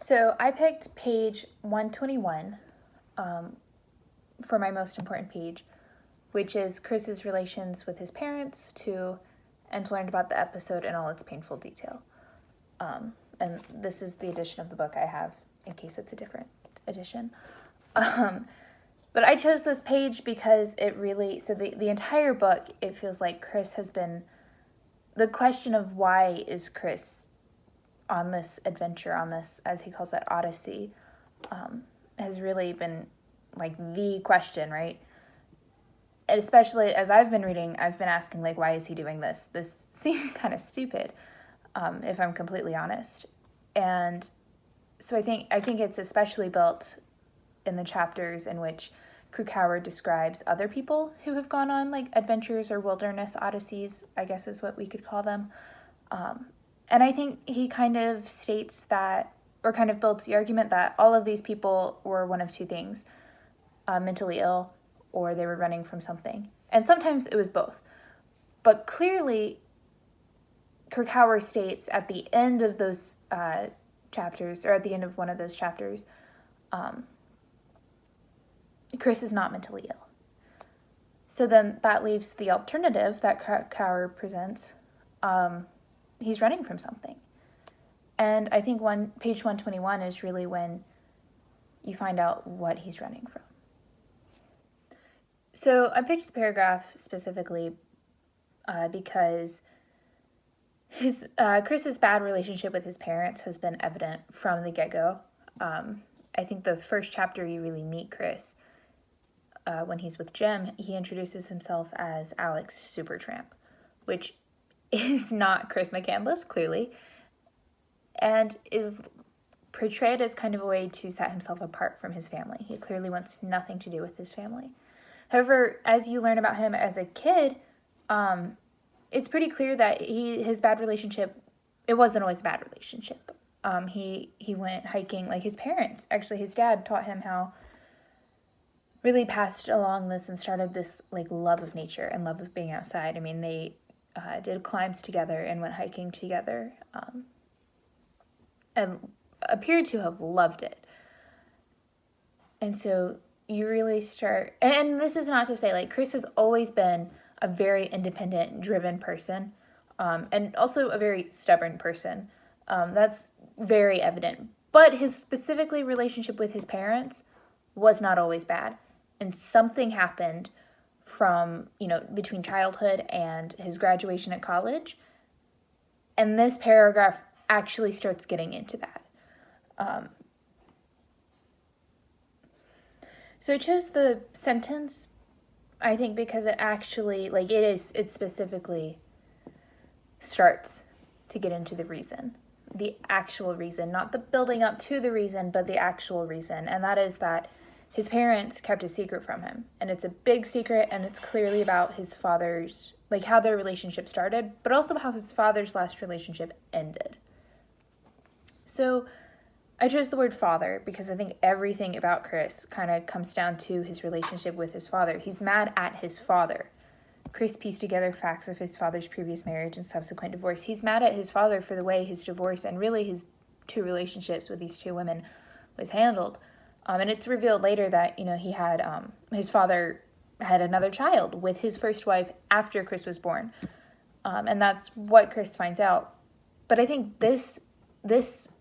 So I picked page 121 for my most important page, which is Chris's relations with his parents and learned about the episode in all its painful detail. And this is the edition of the book I have in case it's a different edition. But I chose this page because it really, so the entire book, it feels like Chris has been, the question of why is Chris on this adventure, on this, as he calls it, odyssey, has really been like the question, right? And especially as I've been reading, I've been asking, like, why is he doing this? This seems kind of stupid, if I'm completely honest. And so I think it's especially built in the chapters in which Krakauer describes other people who have gone on, like, adventures or wilderness odysseys, I guess is what we could call them. And I think he kind of states that, or kind of builds the argument that all of these people were one of two things, mentally ill, or they were running from something. And sometimes it was both. But clearly, Krakauer states at the end of those chapters, or at the end of one of those chapters, Chris is not mentally ill. So then that leaves the alternative that Krakauer presents. He's running from something. And I think page 121 is really when you find out what he's running from. So I picked the paragraph specifically because Chris's bad relationship with his parents has been evident from the get-go. I think the first chapter you really meet Chris, when he's with Jim, he introduces himself as Alex Supertramp, which is not Chris McCandless, clearly, and is portrayed as kind of a way to set himself apart from his family. He clearly wants nothing to do with his family. However, as you learn about him as a kid, it's pretty clear that his bad relationship, it wasn't always a bad relationship. He went hiking, like his parents, actually his dad taught him how, really passed along this and started this like love of nature and love of being outside. I mean, they did climbs together and went hiking together, and appeared to have loved it. And so you really start, and this is not to say, like, Chris has always been a very independent, driven person, and also a very stubborn person. That's very evident. But his specifically relationship with his parents was not always bad. And something happened from, between childhood and his graduation at college. And this paragraph actually starts getting into that. So I chose the sentence, I think, because it actually, it specifically starts to get into the reason. The actual reason, not the building up to the reason, but the actual reason. And that is that his parents kept a secret from him. And it's a big secret, and it's clearly about his father's, how their relationship started, but also how his father's last relationship ended. So I chose the word father because I think everything about Chris kind of comes down to his relationship with his father. He's mad at his father. Chris pieced together facts of his father's previous marriage and subsequent divorce. He's mad at his father for the way his divorce and really his two relationships with these two women was handled. And it's revealed later that, he had, his father had another child with his first wife after Chris was born. And that's what Chris finds out. But I think this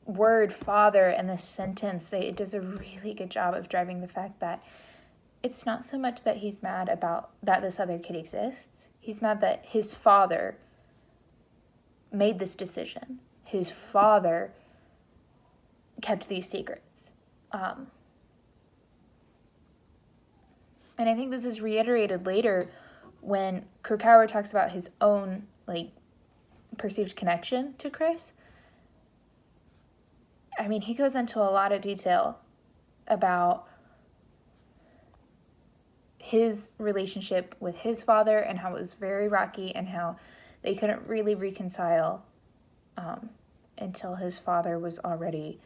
word father and this sentence, it does a really good job of driving the fact that it's not so much that he's mad about that this other kid exists. He's mad that his father made this decision. His father kept these secrets. And I think this is reiterated later when Krakauer talks about his own, perceived connection to Chris. I mean, he goes into a lot of detail about his relationship with his father and how it was very rocky and how they couldn't really reconcile until his father was already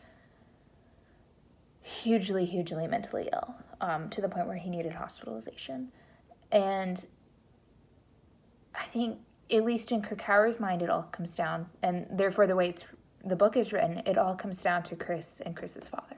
hugely, hugely mentally ill, to the point where he needed hospitalization. And I think, at least in Krakauer's mind, it all comes down, and therefore the way the book is written, it all comes down to Chris and Chris's father.